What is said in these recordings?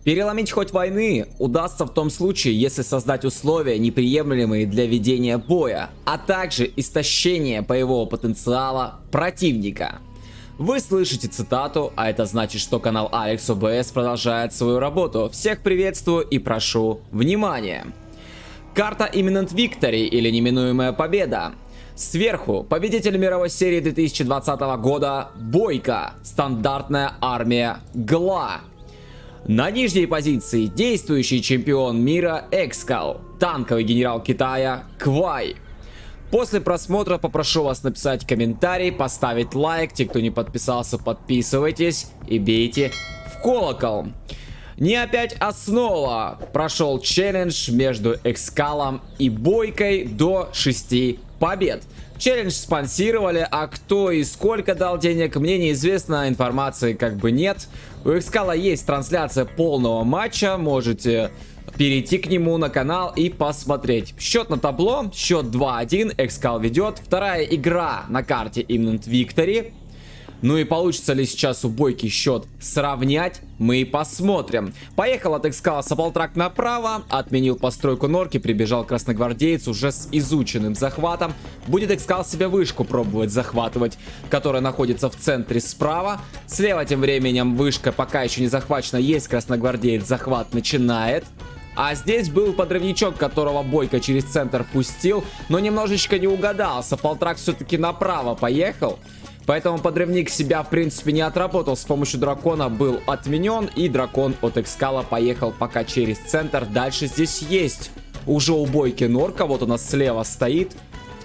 Переломить хоть войны удастся в том случае, если создать условия, неприемлемые для ведения боя, а также истощение боевого потенциала противника. Вы слышите цитату, а это значит, что канал Алекс ОБС продолжает свою работу. Всех приветствую и прошу внимания. Карта Imminent Victory или неминуемая победа. Сверху победитель мировой серии 2020 года Бойко, стандартная армия ГЛА. На нижней позиции действующий чемпион мира Экскал, танковый генерал Китая Квай. После просмотра попрошу вас написать комментарий, поставить лайк, те, кто не подписался, подписывайтесь и бейте в колокол. Не опять основа. Прошел челлендж между Экскалом и Бойкой до 6 побед. Челлендж спонсировали, а кто и сколько дал денег, мне неизвестно, информации как бы нет. У Экскала есть трансляция полного матча, можете перейти к нему на канал и посмотреть. Счет на табло, счет 2-1, Экскал ведет. Вторая игра на карте Imminent Victory. Ну и получится ли сейчас у Бойки счет сравнять, мы и посмотрим. Поехал от Экскала Саблтрак направо, отменил постройку норки, прибежал красногвардеец уже с изученным захватом. Будет Экскал себе вышку пробовать захватывать, которая находится в центре справа. Слева тем временем вышка пока еще не захвачена, есть красногвардеец, захват начинает. А здесь был подрывничок, которого Бойко через центр пустил, но немножечко не угадал. Саблтрак все-таки направо поехал. Поэтому подрывник себя, в принципе, не отработал. С помощью дракона был отменен. И дракон от Экскала поехал пока через центр. Дальше здесь есть уже у Бойки норка. Вот у нас слева стоит.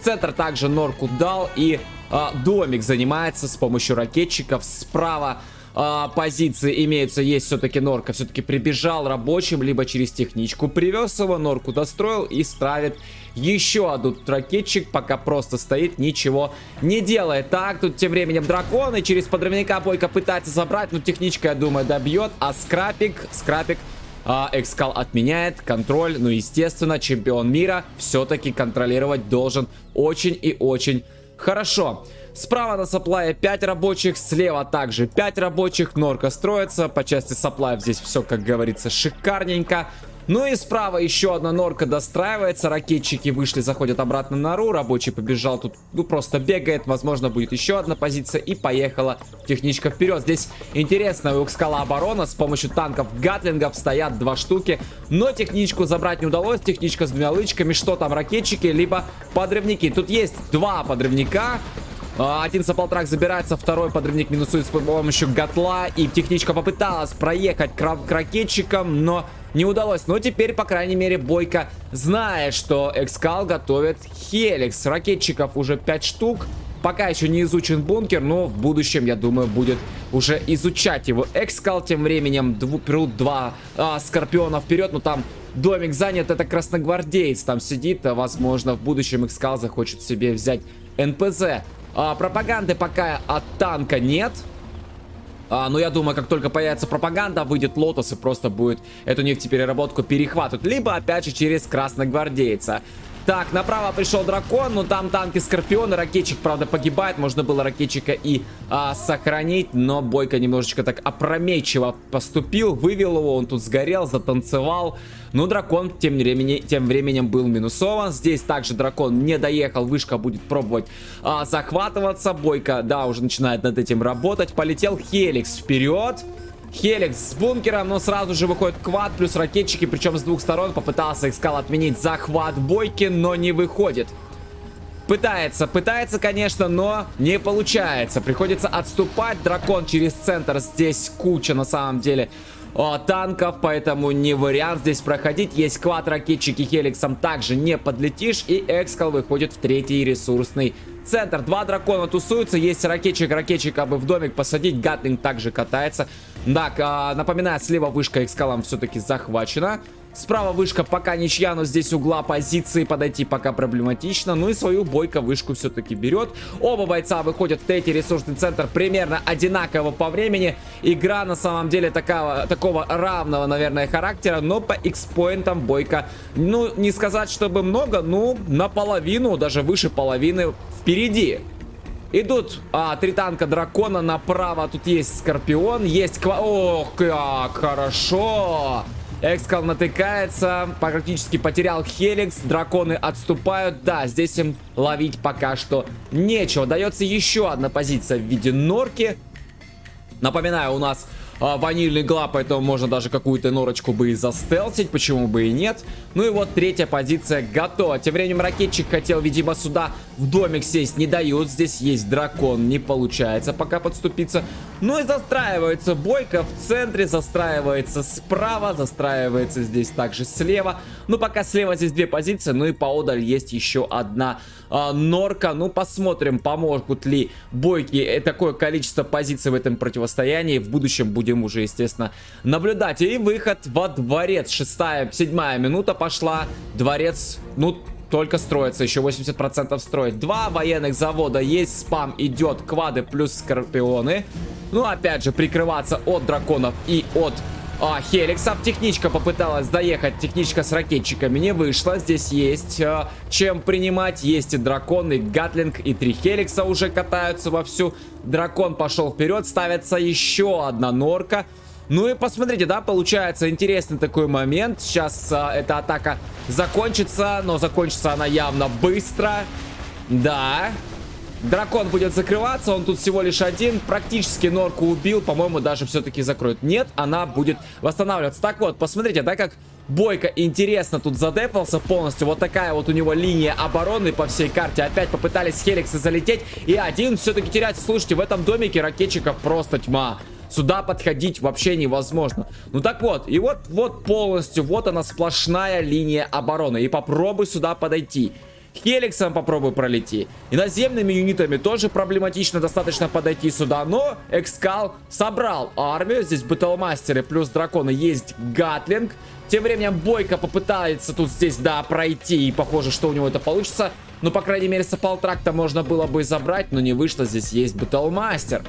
В центр также норку дал. И домик занимается с помощью ракетчиков. Справа позиции имеются, есть все-таки норка. Все-таки прибежал рабочим, либо через техничку привез его, норку достроил и ставит еще один ракетчик, пока просто стоит, ничего не делает. Так, тут тем временем дракон, и через подрывника Бойко пытается забрать, но техничка, я думаю, добьет. А скрапик Экскал отменяет контроль. Ну, естественно, чемпион мира все-таки контролировать должен очень и очень хорошо. Справа на саплае 5 рабочих, слева также 5 рабочих, норка строится. По части саплаев здесь все, как говорится, шикарненько. Ну и справа еще одна норка достраивается, ракетчики вышли, заходят обратно на нору, рабочий побежал тут, ну просто бегает, возможно будет еще одна позиция и поехала техничка вперед. Здесь интересно, у Экскала оборона, с помощью танков гатлингов стоят 2 штуки, но техничку забрать не удалось, техничка с 2 лычками, что там ракетчики, либо подрывники. Тут есть 2 подрывника. Один Саблтрак забирается, второй подрывник минусует с помощью гатла. И техничка попыталась проехать к ракетчикам, но не удалось. Но теперь, по крайней мере, Бойко знает, что Экскал готовит Хеликс. Ракетчиков уже 5 штук. Пока еще не изучен бункер, но в будущем, я думаю, будет уже изучать его. Экскал тем временем прут 2 скорпиона вперед, но там домик занят, это красногвардеец там сидит. Возможно, в будущем Экскал захочет себе взять НПЗ. Пропаганды пока от танка нет. Но я думаю, как только появится пропаганда, выйдет Лотос и просто будет эту нефтепереработку перехватывать. Либо опять же через красногвардейца. Так, направо пришел дракон, но там танки Скорпиона, ракетчик, правда, погибает. Можно было ракетчика и сохранить, но Бойко немножечко так опрометчиво поступил. Вывел его, он тут сгорел, затанцевал. Но дракон тем временем был минусован. Здесь также дракон не доехал, вышка будет пробовать захватываться. Бойко, да, уже начинает над этим работать. Полетел Хеликс вперед. Хеликс с бункером, но сразу же выходит квад плюс ракетчики, причем с 2 сторон. Попытался Экскал отменить захват Бойки, но не выходит. Пытается, конечно, но не получается. Приходится отступать. Дракон через центр, здесь куча на самом деле танков, поэтому не вариант здесь проходить. Есть квад, ракетчики, Хеликсом также не подлетишь. И Экскал выходит в 3-й ресурсный центр. 2 дракона тусуются, есть ракетчик бы в домик посадить. Гатлинг также катается. Так, напоминаю, слева вышка Экскалом все-таки захвачена. Справа вышка пока ничья, но здесь угла позиции подойти пока проблематично. Ну и свою Бойко вышку все-таки берет. Оба бойца выходят в 3-й ресурсный центр примерно одинаково по времени. Игра на самом деле такого равного, наверное, характера. Но по X-поинтам Бойко, ну не сказать, чтобы много, ну наполовину, даже выше половины впереди. Идут 3 танка дракона направо. Тут есть Скорпион, есть... Ох, как хорошо! Экскал натыкается, практически потерял Хеликс, драконы отступают. Да, здесь им ловить пока что нечего. Дается еще одна позиция в виде норки. Напоминаю, у нас ванильный гла, поэтому можно даже какую-то норочку бы и застелсить, почему бы и нет. Ну и вот третья позиция готова. Тем временем ракетчик хотел, видимо, сюда в домик сесть, не дают. Здесь есть дракон, не получается пока подступиться. Ну и застраивается бойко в центре, застраивается справа, застраивается здесь также слева. Ну пока слева здесь 2 позиции, ну и поодаль есть еще одна норка. Ну посмотрим, помогут ли бойки такое количество позиций в этом противостоянии. В будущем будем уже, естественно, наблюдать. И выход во дворец. 6-7 минута пошла. Дворец, ну, только строится. Еще 80% строить. 2 военных завода есть. Спам идет. Квады плюс скорпионы. Ну, опять же, прикрываться от драконов и от Хеликсов. Техничка попыталась доехать. Техничка с ракетчиками не вышла. Здесь есть чем принимать. Есть и дракон, и гатлинг, и 3 Хеликса уже катаются вовсю. Дракон пошел вперед. Ставится еще одна норка. Ну и посмотрите, да, получается интересный такой момент. Сейчас эта атака закончится, но закончится она явно быстро. Да. Дракон будет закрываться, он тут всего лишь один. Практически норку убил, по-моему, даже все-таки закроет. Нет, она будет восстанавливаться. Так вот, посмотрите, да, как бойко интересно тут задефался полностью. Вот такая вот у него линия обороны по всей карте. Опять попытались Хеликсы залететь, и один все-таки теряется. Слушайте, в этом домике ракетчиков просто тьма. Сюда подходить вообще невозможно. Ну так вот, и вот полностью, вот она сплошная линия обороны. И попробуй сюда подойти. Хеликсом попробуй пролети. И наземными юнитами тоже проблематично достаточно подойти сюда. Но Экскал собрал армию. Здесь Бэтлмастеры плюс драконы. Есть Гатлинг. Тем временем Бойко попытается тут здесь, да, пройти. И похоже, что у него это получится. Ну, по крайней мере, Сапалтракта можно было бы забрать. Но не вышло. Здесь есть Бэтлмастер.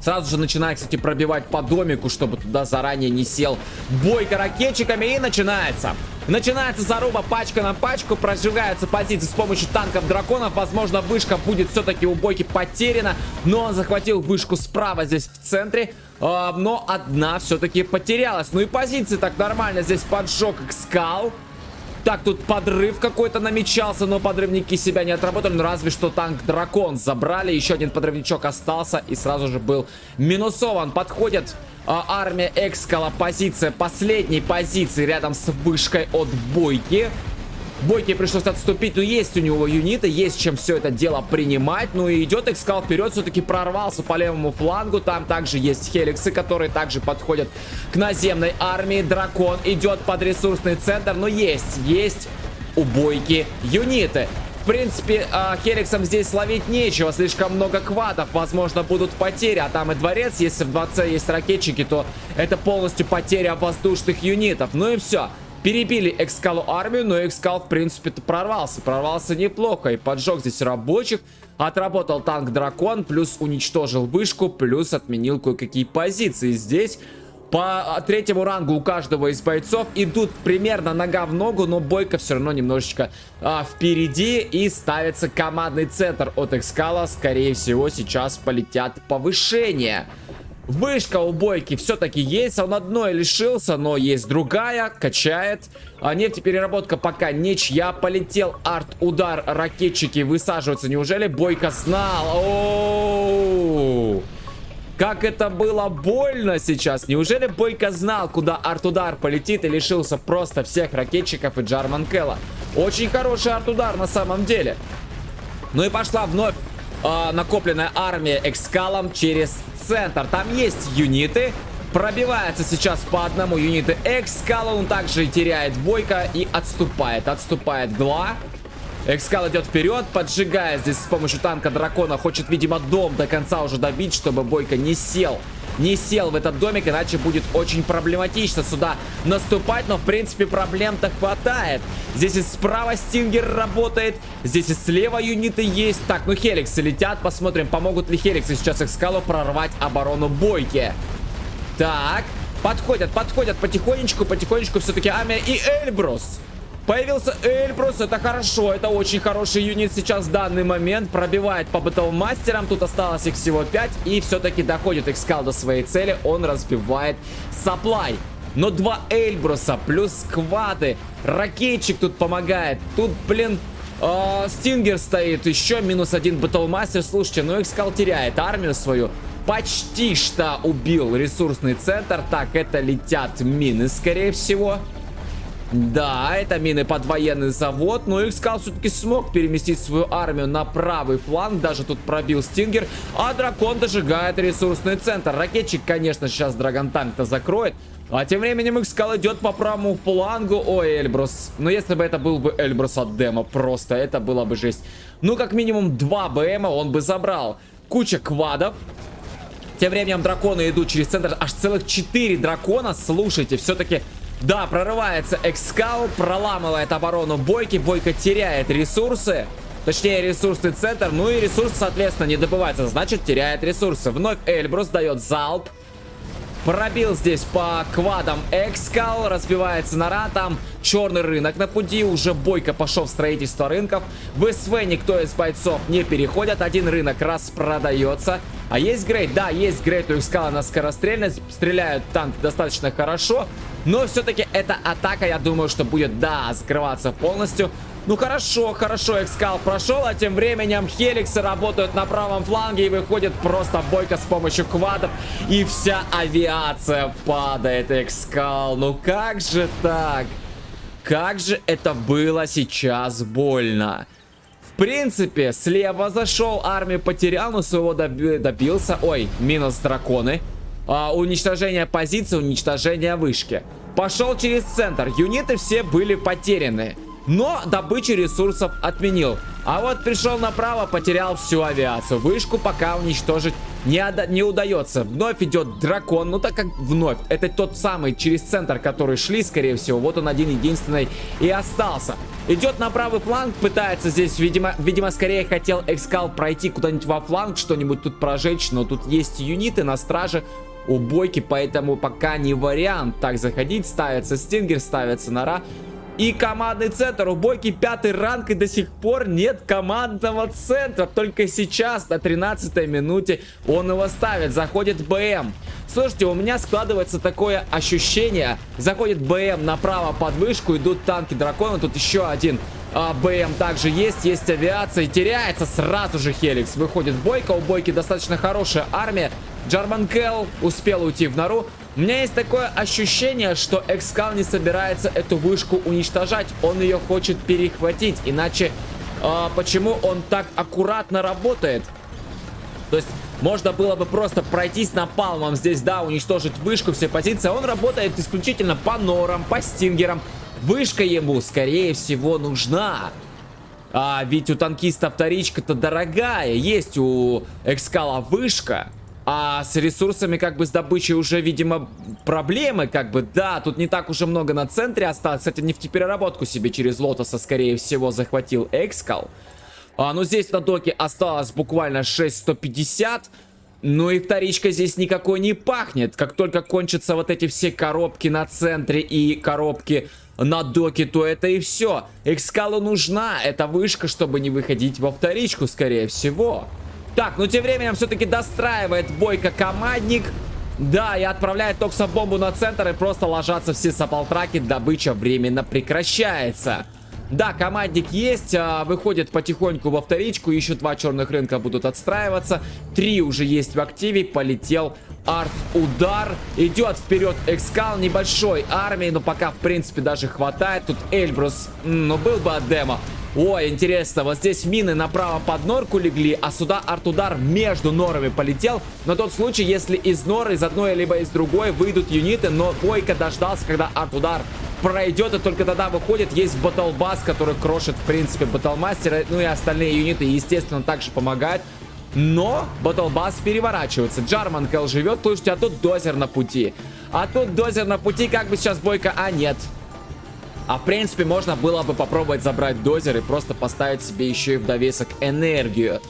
Сразу же начинает, кстати, пробивать по домику, чтобы туда заранее не сел Бойко ракетчиками. И начинается. Начинается заруба пачка на пачку. Прожигаются позиции с помощью танков драконов. Возможно, вышка будет все-таки у Бойки потеряна. Но он захватил вышку справа здесь в центре. Но одна все-таки потерялась. Ну и позиции так нормально. Здесь поджег Экскал. Так, тут подрыв какой-то намечался, но подрывники себя не отработали. Ну, разве что танк-дракон забрали. Еще один подрывничок остался и сразу же был минусован. Подходит армия Экскала. Позиция последней позиции рядом с вышкой от Бойки. Бойке пришлось отступить, но есть у него юниты, есть чем все это дело принимать. Ну и идет Экскал вперед, все-таки прорвался по левому флангу. Там также есть Хеликсы, которые также подходят к наземной армии. Дракон идет под ресурсный центр, но есть у Бойки юниты. В принципе, Хеликсам здесь ловить нечего, слишком много квадов, возможно, будут потери. А там и дворец, если в дворце есть ракетчики, то это полностью потеря воздушных юнитов. Ну и все. Перебили Экскалу армию, но Экскал, в принципе, прорвался. Прорвался неплохо и поджег здесь рабочих. Отработал танк-дракон, плюс уничтожил вышку, плюс отменил кое-какие позиции. Здесь по третьему рангу у каждого из бойцов идут примерно нога в ногу, но Бойко все равно немножечко впереди. И ставится командный центр от Экскала. Скорее всего, сейчас полетят повышения. Вышка у Бойки все-таки есть, он одной лишился, но есть другая, качает. Нефтепереработка пока ничья, полетел арт-удар, ракетчики высаживаются. Неужели Бойко знал? О-о-о-о! Как это было больно сейчас. Неужели Бойко знал, куда арт-удар полетит и лишился просто всех ракетчиков и Джарманкела? Очень хороший арт-удар на самом деле. Ну и пошла вновь накопленная армия Экскалом через центр. Там есть юниты. Пробивается сейчас по одному юниты Экскала. Он также теряет Бойко и отступает. Отступает Гла. Экскал идет вперед, поджигает здесь с помощью танка дракона. Хочет, видимо, дом до конца уже добить, чтобы Бойко не сел. Не сел в этот домик, иначе будет очень проблематично сюда наступать. Но, в принципе, проблем-то хватает. Здесь и справа Стингер работает. Здесь и слева юниты есть. Так, ну Хеликсы летят. Посмотрим, помогут ли Хеликсы сейчас Экскалу прорвать оборону Бойки. Так, подходят потихонечку все-таки армия и Эльбрус. Появился Эльбрус, это хорошо, это очень хороший юнит сейчас в данный момент. Пробивает по батлмастерам, тут осталось их всего 5. И все-таки доходит Экскал до своей цели, он разбивает сапплай. Но 2 Эльбруса плюс сквады, ракетчик тут помогает. Тут, блин, Стингер стоит, еще -1 батлмастер. Слушайте, ну Экскал теряет армию свою. Почти что убил ресурсный центр. Так, это летят мины, скорее всего. Да, это мины под военный завод, но Экскал все-таки смог переместить свою армию на правый фланг, даже тут пробил Стингер, а дракон дожигает ресурсный центр. Ракетчик, конечно, сейчас Драгонтанк-то закроет, а тем временем Экскал идет по правому флангу. Ой, Эльбрус, но если бы это был бы Эльбрус от Демо, просто это было бы жесть. Ну, как минимум 2 БМа он бы забрал. Куча квадов. Тем временем драконы идут через центр, аж целых 4 дракона, слушайте, все-таки... Да, прорывается Экскал, проламывает оборону Бойки. Бойко теряет ресурсы. Точнее, ресурсный центр. Ну и ресурсы, соответственно, не добывается. Значит, теряет ресурсы. Вновь Эльбрус дает залп. Пробил здесь по квадам Экскал. Разбивается нора. Там черный рынок на пути. Уже Бойко пошел в строительство рынков. В СВ никто из бойцов не переходит. Один рынок распродается. А есть грейд? Да, есть грейд у Экскала на скорострельность. Стреляют танки достаточно хорошо. Но все-таки эта атака, я думаю, что будет, да, закрываться полностью. Ну хорошо, хорошо, Экскал прошел, а тем временем Хеликсы работают на правом фланге и выходит просто Бойко с помощью квадов. И вся авиация падает, Экскал. Ну как же так? Как же это было сейчас больно. В принципе, слева зашел, армию потерял, но своего добился. Ой, минус драконы. Уничтожение позиции, уничтожение вышки. Пошел через центр. Юниты все были потеряны. Но добычу ресурсов отменил. А вот пришел направо, потерял всю авиацию. Вышку пока уничтожить не удается. Вновь идет дракон. Ну так как вновь. Это тот самый через центр, который шли, скорее всего. Вот он один-единственный и остался. Идет на правый фланг. Пытается здесь, видимо, скорее хотел Экскал пройти куда-нибудь во фланг. Что-нибудь тут прожечь. Но тут есть юниты на страже у Бойки, поэтому пока не вариант так заходить. Ставится Стингер, ставится нора. И командный центр. У Бойки 5-й ранг, и до сих пор нет командного центра. Только сейчас, на 13-й минуте, он его ставит. Заходит БМ. Слушайте, у меня складывается такое ощущение. Заходит БМ направо под вышку, идут танки дракона. Тут еще один БМ также есть авиация. И теряется сразу же Хеликс. Выходит Бойко. У Бойки достаточно хорошая армия. Джарманкел успел уйти в нору. У меня есть такое ощущение, что Экскал не собирается эту вышку уничтожать. Он ее хочет перехватить. Иначе почему он так аккуратно работает? То есть можно было бы просто пройтись напалмом здесь, да, уничтожить вышку, все позиции. Он работает исключительно по норам, по стингерам. Вышка ему, скорее всего, нужна. Ведь у танкиста вторичка-то дорогая. Есть у Экскала вышка. А с ресурсами, как бы, с добычей уже, видимо, проблемы, как бы, да, тут не так уже много на центре осталось. Кстати, нефтепереработку себе через Лотоса, скорее всего, захватил Экскал. Ну, здесь на доке осталось буквально 6150. Ну и вторичка здесь никакой не пахнет. Как только кончатся вот эти все коробки на центре и коробки на доке, то это и все. Экскалу нужна эта вышка, чтобы не выходить во вторичку, скорее всего. Так, ну тем временем все-таки достраивает Бойко командник. Да, и отправляет токсобомбу на центр, и просто ложатся все саппалтраки. Добыча временно прекращается. Да, командник есть, выходит потихоньку во вторичку. Еще 2 черных рынка будут отстраиваться. 3 уже есть в активе. Полетел арт-удар. Идет вперед Экскал небольшой армией, но пока в принципе даже хватает. Тут Эльбрус, ну был бы от Демо. Ой, интересно, вот здесь мины направо под норку легли, а сюда арт-удар между норами полетел. На тот случай, если из норы, из одной либо из другой выйдут юниты, но Бойко дождался, когда арт-удар пройдет, и только тогда выходит. Есть батлбас, который крошит, в принципе, батлмастера, ну и остальные юниты, естественно, также помогают. Но батлбас переворачивается. Джарманкел живет, слушайте, а тут дозер на пути. Как бы сейчас Бойко, нет. А в принципе можно было бы попробовать забрать дозер и просто поставить себе еще и в довесок энергию.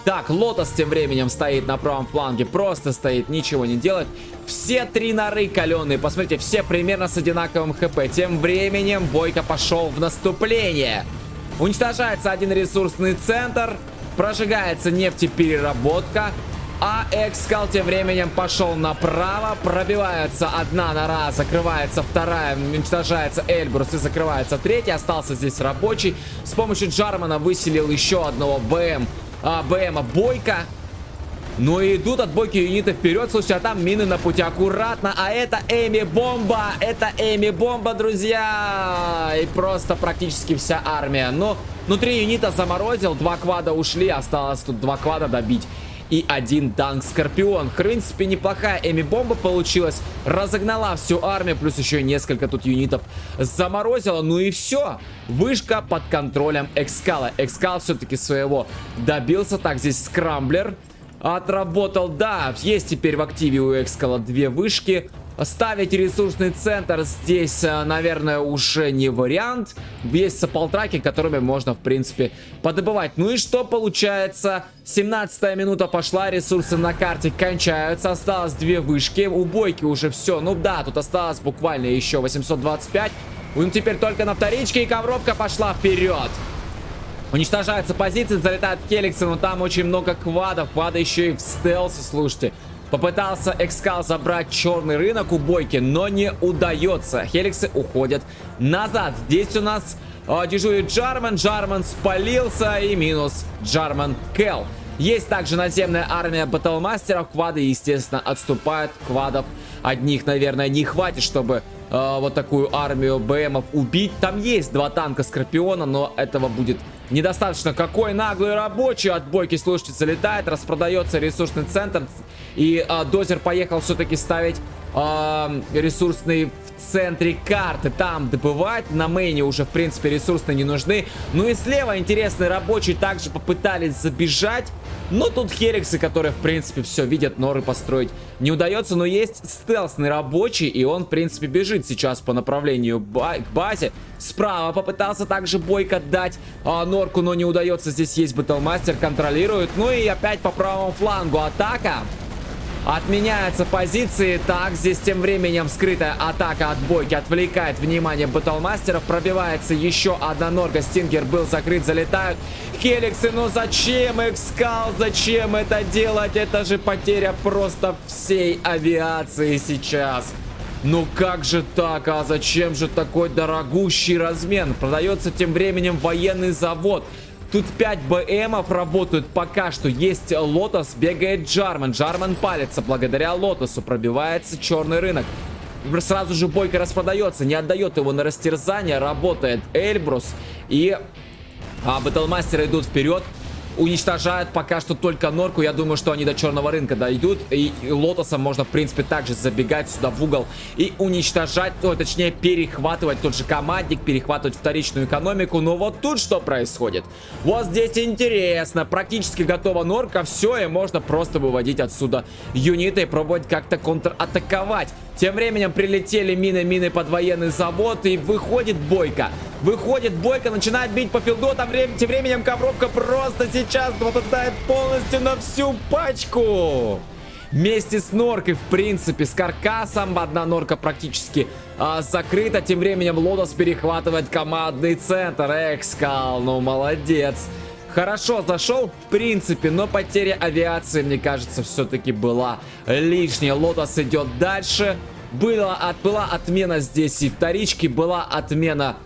Так, Лотос тем временем стоит на правом фланге, просто стоит, ничего не делает. Все три норы каленые, посмотрите, все примерно с одинаковым хп. Тем временем Бойко пошел в наступление. Уничтожается один ресурсный центр, прожигается нефтепереработка. А Экскал тем временем пошел направо, пробивается одна нора, закрывается вторая, уничтожается Эльбрус и закрывается третья. Остался здесь рабочий. С помощью Джармана выселил еще одного БМа Бойко. Ну и идут от Бойки юниты вперед. Слушайте, а там мины на пути, аккуратно. А это Эми Бомба. Это Эми Бомба, друзья. И просто практически вся армия. Но 3 юнита заморозил, 2 квада ушли. Осталось тут 2 квада добить. И 1 танк Скорпион. В принципе, неплохая Эми Бомба получилась. Разогнала всю армию. Плюс еще несколько тут юнитов заморозила. Ну и все. Вышка под контролем Экскала. Экскал все-таки своего добился. Так, здесь скрамблер отработал. Да, есть теперь в активе у Экскала 2 вышки. Ставить ресурсный центр здесь, наверное, уже не вариант. Есть саппортраки, которыми можно, в принципе, подобывать. Ну и что получается? 17-я минута пошла, ресурсы на карте кончаются. Осталось 2 вышки. У Бойки уже все. Ну да, тут осталось буквально еще 825. Ну теперь только на вторичке, и ковровка пошла вперед. Уничтожаются позиции, залетают Хеликсы, но там очень много квадов. Квады еще и в стелсе, слушайте. Попытался Экскал забрать черный рынок у Бойки, но не удается. Хеликсы уходят назад. Здесь у нас дежурит Джарман. Джарман спалился и минус Джарман Келл. Есть также наземная армия батлмастеров. Квады, естественно, отступают. Квадов одних, наверное, не хватит, чтобы вот такую армию БМов убить. Там есть 2 танка Скорпиона, но этого будет недостаточно. Какой наглый рабочий от Бойки, слушайте, залетает, распродается ресурсный центр. И Дозер поехал все-таки ставить ресурсный в центре карты. Там добывать. На мейне уже, в принципе, ресурсные не нужны. Ну и слева интересный рабочий также попытались забежать. Но тут Хеликсы, которые, в принципе, все видят, норы построить не удается. Но есть стелсный рабочий, и он, в принципе, бежит сейчас по направлению к базе. Справа попытался также Бойко дать норку, но не удается. Здесь есть Батлмастер, контролирует. Ну и опять по правому флангу атака. Отменяются позиции. Так, здесь тем временем скрытая атака от Бойки отвлекает внимание батлмастеров. Пробивается еще одна норка. Стингер был закрыт, залетают Хеликсы. Но зачем Экскал? Зачем это делать? Это же потеря просто всей авиации сейчас. Ну как же так? А зачем же такой дорогущий размен? Продается тем временем военный завод. Тут 5 БМов работают пока что. Есть Лотос, бегает Джарман. Джарман палится благодаря Лотосу. Пробивается черный рынок. Сразу же Бойко распродается. Не отдает его на растерзание. Работает Эльбрус. И батлмастеры идут вперед. Уничтожают пока что только норку. Я думаю, что они до черного рынка дойдут. И Лотосом можно, в принципе, также забегать сюда в угол и уничтожать, точнее, перехватывать тот же командник, перехватывать вторичную экономику. Но вот тут что происходит? Вот здесь интересно. Практически готова норка. Все, и можно просто выводить отсюда юниты и пробовать как-то контратаковать. Тем временем прилетели мины под военный завод. И выходит Бойко. Выходит Бойко, начинает бить по филду. Тем временем ковровка просто сейчас попадает полностью на всю пачку. Вместе с норкой, в принципе, с каркасом. Одна норка практически закрыта. Тем временем Лотос перехватывает командный центр. Экскал, ну молодец. Хорошо зашел, в принципе, но потеря авиации, мне кажется, все-таки была лишняя. Лотос идет дальше. Была отмена здесь и вторички, была отмена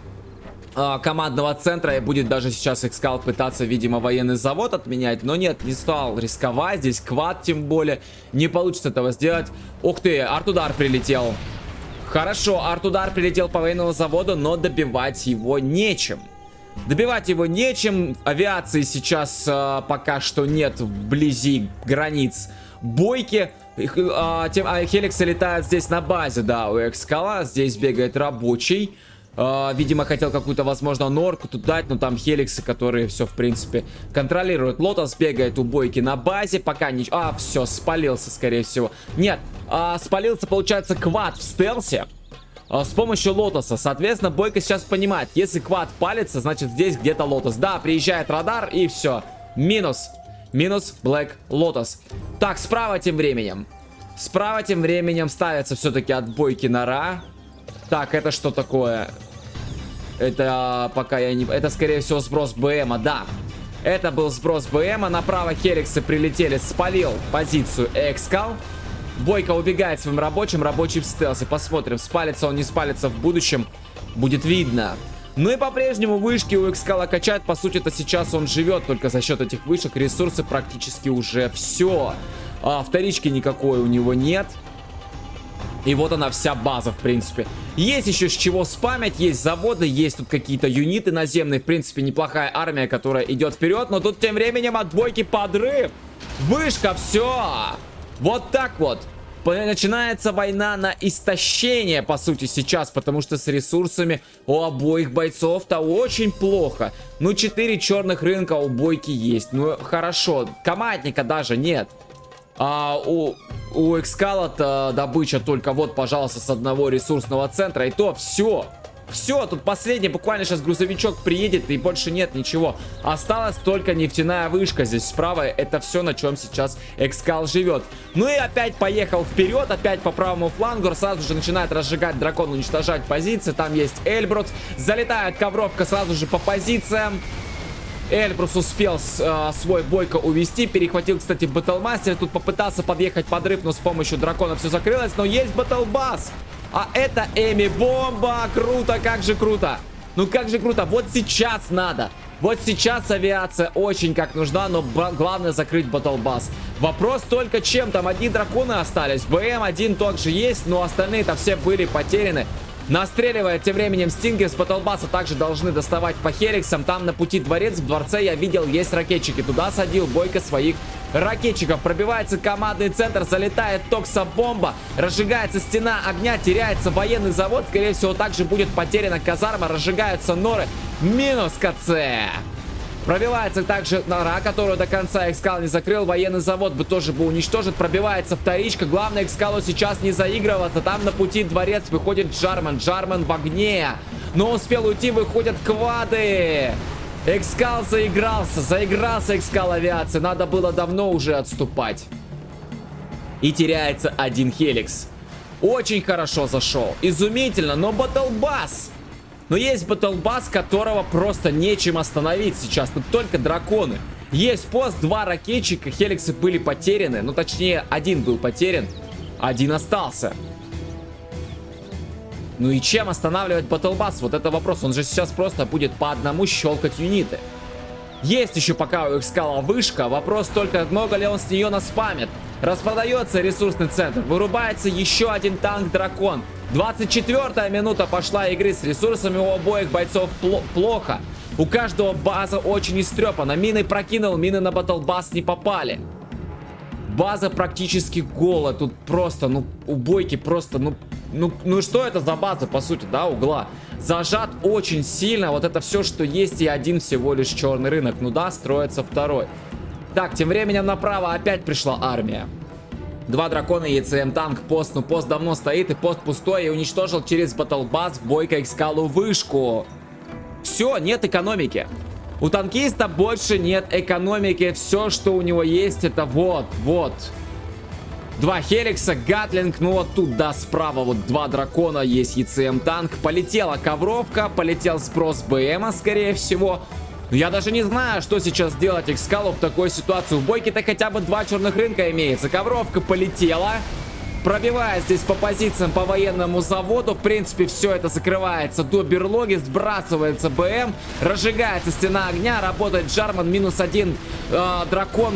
командного центра, и будет даже сейчас Экскал пытаться, видимо, военный завод отменять, но нет, не стал рисковать. Здесь квад, тем более, не получится этого сделать. Ух ты, арт-удар прилетел. Хорошо, арт-удар прилетел по военному заводу, но добивать его нечем. Добивать его нечем. Авиации сейчас пока что нет вблизи границ Бойки. Хеликсы летают здесь на базе, да, у Экскала. Здесь бегает рабочий. Видимо, хотел какую-то, возможно, норку тут дать, но там Хеликсы, которые все, в принципе, контролируют. Лотос бегает у Бойки на базе, пока ничего... все, спалился, скорее всего. Нет, спалился, получается, квад в стелсе с помощью Лотоса. Соответственно, Бойко сейчас понимает, если квад палится, значит, здесь где-то Лотос. Да, приезжает радар, и все. Минус. Минус Black Lotus. Так, справа тем временем. Справа тем временем ставится все-таки отбойки нора. Так, это что такое? Это пока я не... Это, скорее всего, сброс БМа, да. Это был сброс БМа. Направо хеликсы прилетели, спалил позицию Экскал. Бойко убегает своим рабочим, рабочий в стелсе. Посмотрим, спалится он, не спалится в будущем. Будет видно. Ну и по-прежнему вышки у Экскала качают. По сути, это сейчас он живет только за счет этих вышек. Ресурсы практически уже все. Вторички никакой у него нет. И вот она вся база, в принципе. Есть еще с чего спамить, есть заводы, есть тут какие-то юниты наземные. В принципе, неплохая армия, которая идет вперед. Но тут тем временем отбойки подрыв. Вышка, все. Вот так вот. Начинается война на истощение, по сути, сейчас. Потому что с ресурсами у обоих бойцов-то очень плохо. Ну, 4 черных рынка у бойки есть. Ну, хорошо. Командника даже нет. У Экскала-то добыча только вот, пожалуйста, с одного ресурсного центра. И то все. Все, тут последний, буквально сейчас грузовичок приедет, и больше нет ничего. Осталась только нефтяная вышка здесь справа. Это все, на чем сейчас Экскал живет. Ну и опять поехал вперед, опять по правому флангу. Сразу же начинает разжигать дракон, уничтожать позиции. Там есть Эльбрус. Залетает ковровка сразу же по позициям. Эльбрус успел свой бойко увести. Перехватил, кстати, Батлмастер. Тут попытался подъехать подрыв, но с помощью дракона все закрылось. Но есть Батлбас. А это Эми Бомба. Круто, как же круто. Ну как же круто. Вот сейчас надо. Вот сейчас авиация очень как нужна. Но главное закрыть Батлбас. Вопрос только чем. Там одни драконы остались. БМ-1 также есть. Но остальные-то все были потеряны. Настреливает тем временем Стингер. С Батлбаса также должны доставать по хеликсам. Там на пути дворец. В дворце я видел, есть ракетчики. Туда садил бойко своих ракетчиков. Пробивается командный центр. Залетает токсобомба. Разжигается стена огня. Теряется военный завод. Скорее всего, также будет потеряна казарма. Разжигаются норы. Минус КЦ. Пробивается также нора, которую до конца Экскал не закрыл. Военный завод бы тоже был уничтожен. Пробивается вторичка. Главное Экскалу сейчас не заигрываться. Там на пути дворец выходит Джарман. Джарман в огне. Но успел уйти. Выходят квады. Экскал заигрался. Заигрался Экскал авиации. Надо было давно уже отступать. И теряется один хеликс. Очень хорошо зашел. Изумительно. Но Батлбас. Но есть Батлбас, которого просто нечем остановить сейчас. Тут только драконы. Есть пост, 2 ракетчика. Хеликсы были потеряны. Ну, точнее, один был потерян. Один остался. Ну и чем останавливать Батлбас? Вот это вопрос. Он же сейчас просто будет по одному щелкать юниты. Есть еще пока у Экскала вышка. Вопрос только, много ли он с нее наспамит. Распродается ресурсный центр. Вырубается еще один танк-дракон. 24-я минута пошла игры. С ресурсами у обоих бойцов плохо. У каждого база очень истрепана. Мины прокинул, мины на Батлбас не попали. База практически гола. Тут просто, ну, у бойки просто, ну что это за база, по сути, да, угла? Зажат очень сильно. Вот это все, что есть, и один всего лишь черный рынок. Ну да, строится второй. Так, тем временем направо опять пришла армия. 2 дракона, ЕЦМ танк, пост. Ну, пост давно стоит, и пост пустой. И уничтожил через Батлбас бойко Экскалу вышку. Все, нет экономики. У танкиста больше нет экономики. Все, что у него есть, это вот. 2 хеликса, гатлинг. Ну, вот тут, да, справа вот 2 дракона. Есть ЕЦМ танк. Полетела ковровка. Полетел сброс БМа, скорее всего. Я даже не знаю, что сейчас делать Экскалу в такой ситуации. У бойки-то хотя бы 2 черных рынка имеется. Ковровка полетела. Пробивая здесь по позициям по военному заводу. В принципе, все это закрывается до берлоги. Сбрасывается БМ. Разжигается стена огня. Работает Джарман. -1 дракон.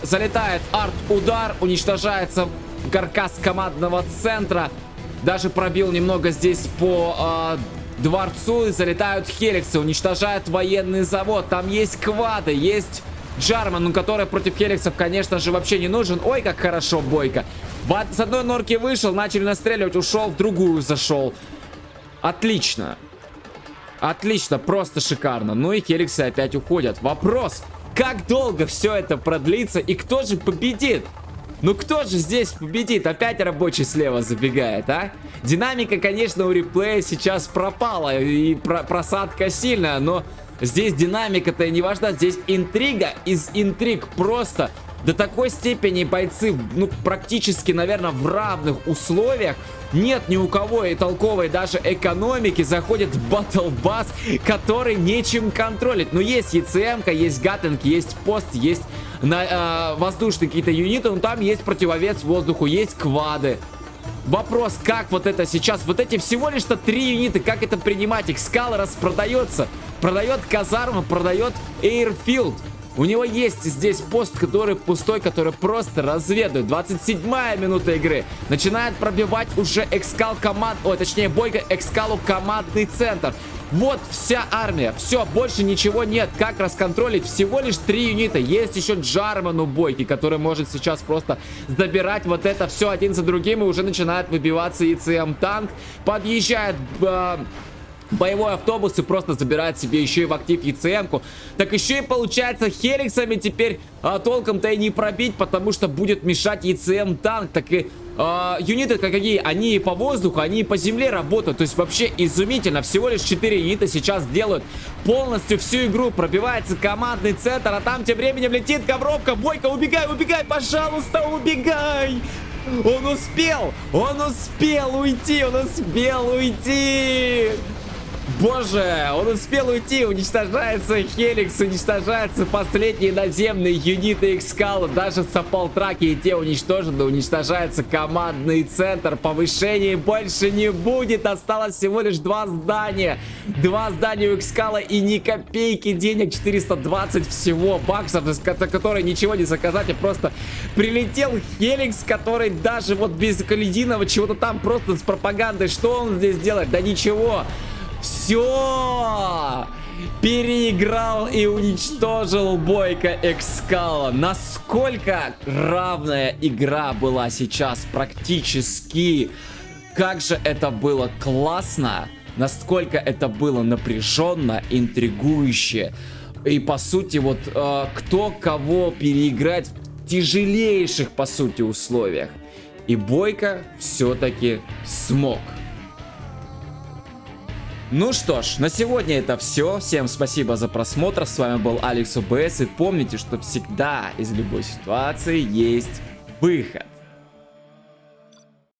Залетает арт-удар. Уничтожается каркас командного центра. Даже пробил немного здесь по... дворцу, и залетают хеликсы, уничтожают военный завод. Там есть квады, есть Джарман, который против хеликсов, конечно же, вообще не нужен. Ой, как хорошо бойко. С одной норки вышел, начали настреливать, ушел, в другую зашел. Отлично. Отлично, просто шикарно. Ну и хеликсы опять уходят. Вопрос, как долго все это продлится и кто же победит? Ну кто же здесь победит? Опять рабочий слева забегает, а? Динамика, конечно, у реплея сейчас пропала. И просадка сильная, но Здесь динамика-то и не важна, здесь интрига из интриг просто до такой степени бойцы, ну, практически, наверное, в равных условиях. Нет ни у кого и толковой даже экономики, заходит в Battle Bass, который нечем контролить. Но есть ECM-ка, есть Гатлинг, есть пост, есть воздушные какие-то юниты, но там есть противовес воздуху, есть квады. Вопрос, как вот это сейчас, вот эти всего лишь-то 3 юниты, как это принимать? Excalibur продается, продает казарму, продает Airfield. У него есть здесь пост, который пустой, который просто разведывает. 27-я минута игры. Начинает пробивать уже Экскал команд, ой, точнее Бойко Экскалу командный центр. Вот вся армия. Все, больше ничего нет. Как расконтролить? Всего лишь 3 юнита. Есть еще Джарман у Бойки, который может сейчас просто забирать вот это все один за другим. И уже начинает выбиваться ECM танк. Подъезжает... боевой автобус и просто забирает себе еще и в актив ECM-ку. Так еще и получается Хеликсами теперь толком-то и не пробить, потому что будет мешать ECM танк. Так и юниты какие? Они и по воздуху, они и по земле работают. То есть вообще изумительно. Всего лишь 4 юнита сейчас делают полностью всю игру. Пробивается командный центр, а там тем временем летит ковровка. Бойко, убегай, убегай, пожалуйста, убегай! Он успел уйти, он успел уйти! Боже, он успел уйти, уничтожается Хеликс, уничтожаются последние наземные юниты Экскала, даже Сапалтраки и те уничтожены, уничтожается командный центр, повышений больше не будет, осталось всего лишь 2 здания, 2 здания у Экскала и ни копейки денег, 420 всего баксов, за которые ничего не заказать, а просто прилетел Хеликс, который даже вот без коллизийного чего-то там просто с пропагандой, что он здесь делает? Да ничего. Все! Переиграл и уничтожил Бойко Экскала. Насколько равная игра была сейчас практически. Как же это было классно. Насколько это было напряженно, интригующе. И по сути вот кто кого переиграть в тяжелейших по сути условиях. И Бойко все-таки смог. Ну что ж, на сегодня это все. Всем спасибо за просмотр. С вами был Алекс ОБС. И помните, что всегда из любой ситуации есть выход.